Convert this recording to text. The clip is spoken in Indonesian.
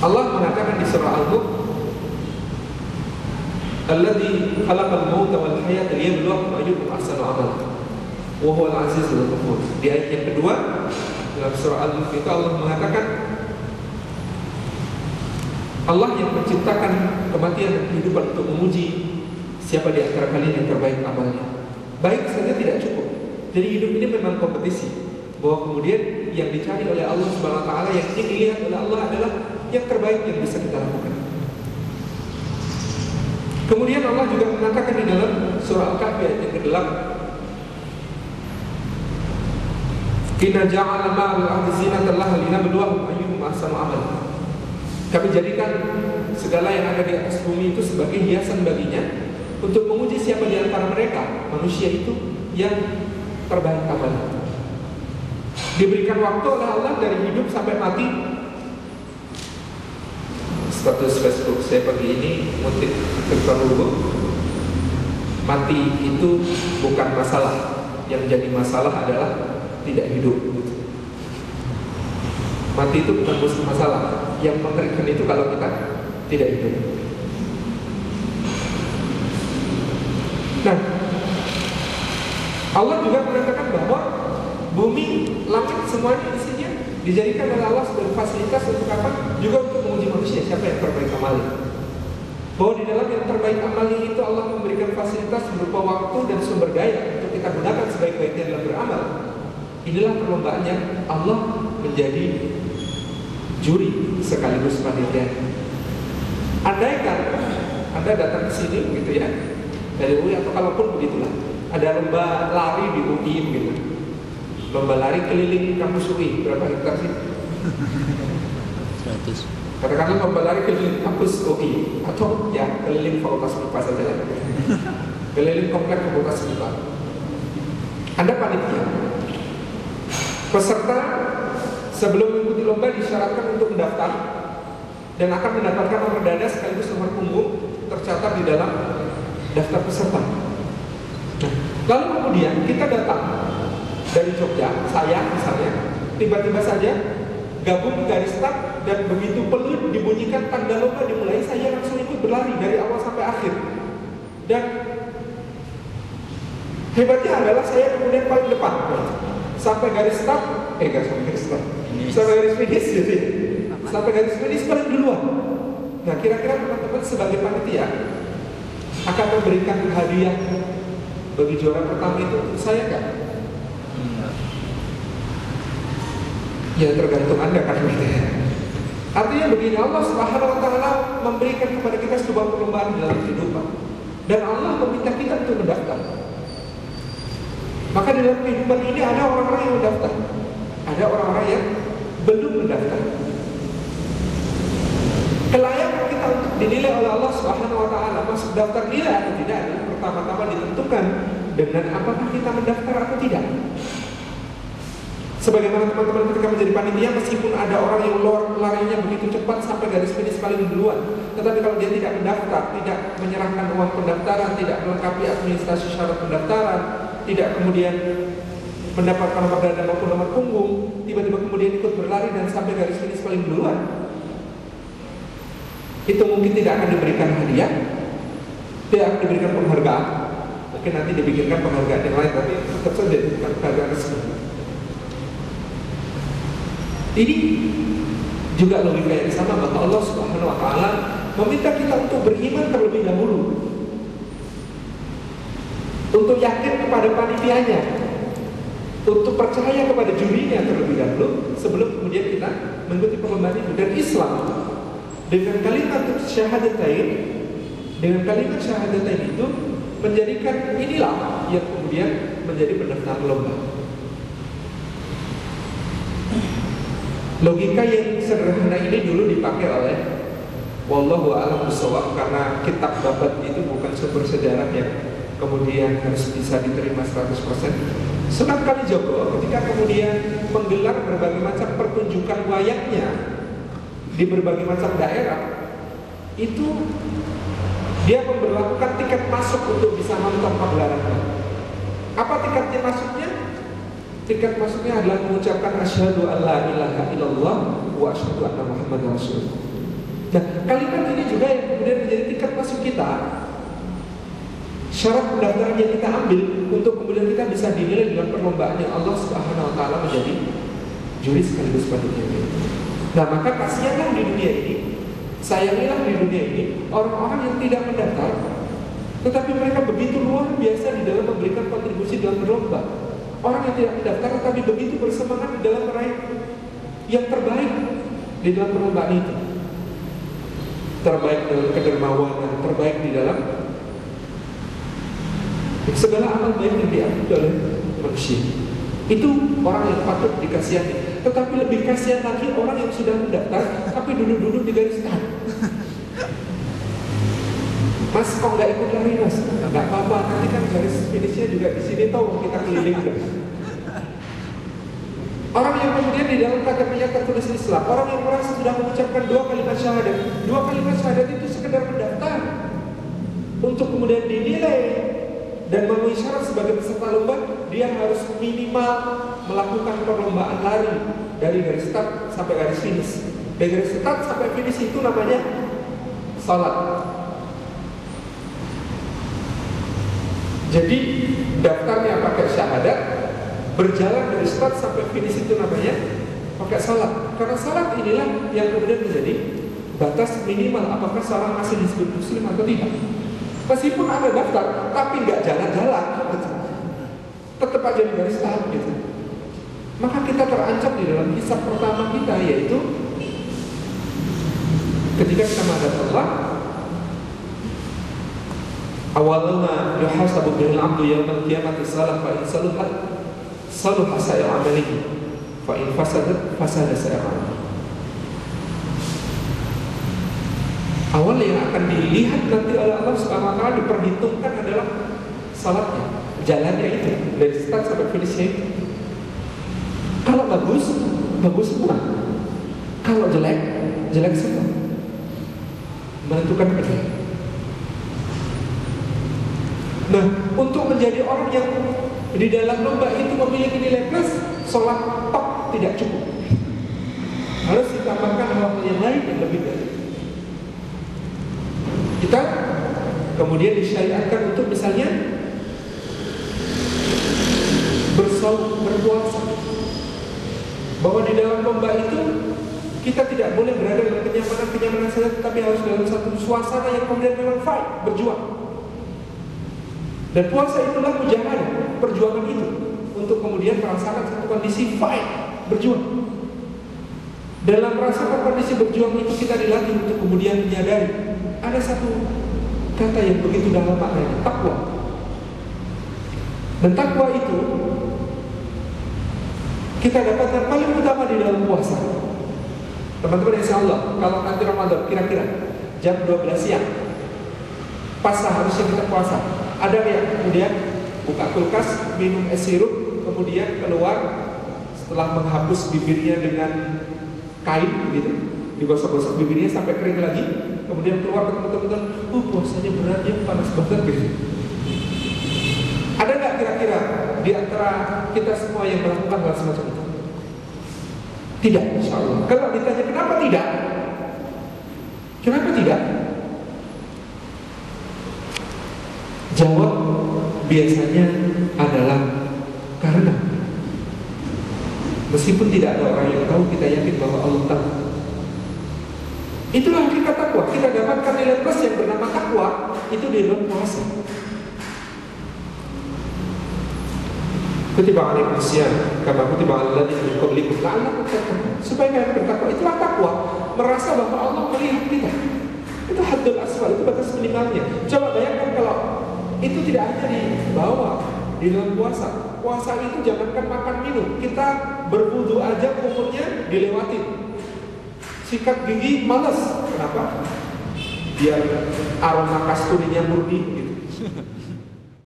Allah mengatakan di surah Al-Mulk, "Alladzi khalaqal mauta wal hayata liyabluwakum ayyukum ahsanu amala wa huwal azizul ghafur." Di ayat yang kedua dalam surah Al-Mulk itu Allah mengatakan Allah yang menciptakan kematian dan kehidupan untuk menguji siapa di antara kalian yang terbaik amalnya. Baik saja tidak cukup. Jadi hidup ini memang kompetisi, bahwa kemudian yang dicari oleh Allah Subhanahu wa taala, yang ingin dilihat oleh Allah adalah yang terbaik yang bisa kita lakukan. Kemudian Allah juga mengatakan di dalam surah Al-Kahfi ayat yang ke-8, "Inna ja'ala ma'al ardi zinatan laha linabluwahum ayyuhum ahsanu amala." Kami jadikan segala yang ada di atas bumi itu sebagai hiasan baginya untuk menguji siapa di antara mereka, manusia itu, yang terbaik amalnya. Diberikan waktu oleh Allah dari hidup sampai mati. Status Facebook saya pagi ini ngutip Victor Hugo, mati itu bukan masalah, yang jadi masalah adalah tidak hidup. Mati itu bukan masalah, yang mengerikan itu kalau kita tidak hidup. Nah, Allah juga mengatakan bahwa bumi, langit, semuanya isinya dijadikan oleh Allah sebagai fasilitas untuk apa? Juga untuk menguji manusia siapa yang terbaik amalnya. Bahwa di dalam yang terbaik amalnya itu Allah memberikan fasilitas berupa waktu dan sumber daya untuk kita gunakan sebaik-baiknya dalam beramal. Inilah perlombaannya Allah menjadi juri sekaligus panitia. Andaikan Anda datang ke sini begitu ya, dari UI atau kalaupun begitulah, ada lomba lari di UI begitu, lomba lari keliling kampus UI, berapa hektar sih? 100. Katakanlah lomba lari keliling kampus UI, atau ya keliling fakultas MIPA saja lah, keliling komplek fakultas MIPA. Anda panitia, peserta sebelum mengikuti lomba disyaratkan untuk mendaftar dan akan mendapatkan nomor dada sekaligus nomor punggung tercatat di dalam daftar peserta. Nah, lalu kemudian kita datang dari Jogja, saya misalnya, tiba-tiba saja gabung ke garis start dan begitu peluit dibunyikan tanda lomba dimulai, saya langsung ikut berlari dari awal sampai akhir. Dan hebatnya adalah saya kemudian paling depan sampai garis start, sampai garis finish gitu ya. Sampai garis finish paling duluan. Nah, kira-kira teman-teman sebagai panitia akan memberikan hadiah bagi juara pertama itu untuk saya kan? Ya tergantung Anda kan gitu ya. Artinya begini, Allah Subhanahu wa taala memberikan kepada kita sebuah perlombaan dalam kehidupan, dan Allah meminta kita untuk mendaftar. Maka dalam kehidupan ini ada orang-orang yang mendaftar, ada orang-orang yang belum mendaftar. Kelayakan kita untuk dinilai oleh Allah Subhanahu wa taala masuk daftar nilai atau tidak adalah pertama-tama ditentukan dengan apakah kita mendaftar atau tidak. Sebagaimana teman-teman ketika menjadi panitia, meskipun ada orang yang larinya begitu cepat sampai garis finish paling duluan, tetapi kalau dia tidak mendaftar, tidak menyerahkan uang pendaftaran, tidak melengkapi administrasi syarat pendaftaran, tidak kemudian mendapatkan nomor dada maupun nomor punggung, tiba-tiba kemudian ikut berlari dan sampai garis finish paling duluan, itu mungkin tidak akan diberikan hadiah, tidak akan diberikan penghargaan. Mungkin nanti dibikinkan penghargaan yang lain, tapi tetap saja bukan penghargaan resmi. Ini juga logika yang sama, bahwa Allah Subhanahu wa taala meminta kita untuk beriman terlebih dahulu, untuk yakin kepada panitianya, untuk percaya kepada jurinya terlebih dahulu sebelum kemudian kita mengikuti perlombaan itu. Dan Islam dengan kalimat syahadatain, dengan kalimat syahadatain itu menjadikan inilah yang kemudian menjadi pendaftar lomba. Logika yang sederhana ini dulu dipakai oleh wallahu a'lam bishawab, karena kitab Babat itu bukan sumber sejarah yang kemudian harus bisa diterima 100%. Sunan Kalijogo ketika kemudian menggelar berbagai macam pertunjukan wayangnya di berbagai macam daerah, itu dia memberlakukan tiket masuk untuk bisa nonton pagelarannya. Apa tiketnya masuknya? Tiket masuknya adalah mengucapkan asyhadu an la ilaha illallah wa asyhadu anna Muhammadar Rasulullah. Nah, kalimat ini juga yang kemudian menjadi tiket masuk kita. Syarat pendaftaran yang kita ambil untuk kemudian kita bisa dinilai dalam perlombaan yang Allah Subhanahu wa taala menjadi juri sekaligus panitia. Nah, maka kasihanlah di dunia ini, sayangilah di dunia ini orang-orang yang tidak mendaftar, tetapi mereka begitu luar biasa di dalam memberikan kontribusi dalam berlomba. Orang yang tidak mendaftar tetapi begitu bersemangat di dalam meraih yang terbaik di dalam perlombaan itu. Terbaik dalam kedermawanan, terbaik di dalam segala amal baik yang diakui oleh manusia. Itu orang yang patut dikasihani. Tetapi lebih kasihan lagi orang yang sudah mendaftar tapi duduk-duduk di garis start. Mas, kok nggak ikut lari mas? Nggak apa-apa, nanti kan garis finishnya juga di sini tahu kita keliling. Orang yang kemudian di dalam KTP-nya tertulis Islam, orang yang merasa sudah mengucapkan 2 kalimat syahadat. 2 kalimat syahadat itu sekedar mendaftar untuk kemudian dinilai dan memenuhi syarat sebagai peserta lomba. Dia harus minimal melakukan perlombaan lari dari garis start sampai garis finish. Dari garis start sampai finish itu namanya salat. Jadi daftarnya pakai syahadat, berjalan dari start sampai finish itu namanya pakai salat. Karena salat inilah yang kemudian menjadi batas minimal apakah seorang masih disebut muslim atau tidak. Meskipun ada daftar, tapi nggak jalan-jalan, tetap aja di garis start gitu. Maka kita terancam di dalam hisab pertama kita, yaitu ketika kita menghadap Allah. Awalnya yuhasabu bil 'abdu yaumil qiyamati salah fa in saluhat saluha sa'ir 'amalihi fa in fasadat fasada sa'ir 'amalihi. Awal yang akan dilihat nanti oleh Allah Subhanahu wa taala, diperhitungkan adalah salatnya, jalannya itu dari start sampai finishnya itu. Kalau bagus, bagus semua. Kalau jelek, jelek semua. Menentukan kedua. Nah, untuk menjadi orang yang di dalam lomba itu memiliki nilai plus, sholat tok tidak cukup. Harus ditambahkan hal-hal yang lain yang lebih baik. Kita kemudian disyariatkan untuk misalnya bersaum, berpuasa. Bahwa di dalam lomba itu kita tidak boleh berada dalam kenyamanan saja, tetapi harus dalam satu suasana yang kemudian memang fight, berjuang. Dan puasa itulah mujahadah, perjuangan itu untuk kemudian merasakan satu kondisi fight, berjuang. Dalam merasakan kondisi berjuang itu kita dilatih untuk kemudian menyadari ada satu kata yang begitu dalam maknanya, takwa. Dan takwa itu kita dapatkan paling utama di dalam puasa. Teman-teman, insyaallah kalau nanti Ramadan kira-kira jam 12 siang pas seharusnya kita puasa, ada yang kemudian buka kulkas, minum es sirup, kemudian keluar setelah menghapus bibirnya dengan kain gitu, digosok-gosok bibirnya sampai kering lagi, kemudian keluar ke teman-teman, puasanya berat ya, panas banget gitu. Ada nggak kira-kira di antara kita semua yang melakukan hal semacam itu? Tidak, insya Allah. Kalau ditanya kenapa tidak? Kenapa tidak? Jawab biasanya adalah karena meskipun tidak ada orang yang tahu, kita yakin bahwa Allah tahu. Itulah hakikat takwa. Kita dapatkan nilai plus yang bernama takwa itu di dalam puasa. Kutiba alaikum siyam kama kutiba alal ladzina min qablikum la'allakum tattaqun. Supaya kalian bertakwa. Itulah takwa, merasa bahwa Allah melihat kita. Itu haddul asfal, itu batas minimalnya. Coba bayangkan kalau itu tidak hanya dibawa di dalam puasa. Puasa itu jangankan makan minum, kita berwudu aja umurnya dilewatin. Sikat gigi malas. Kenapa? Biar aroma kasturinya murni gitu.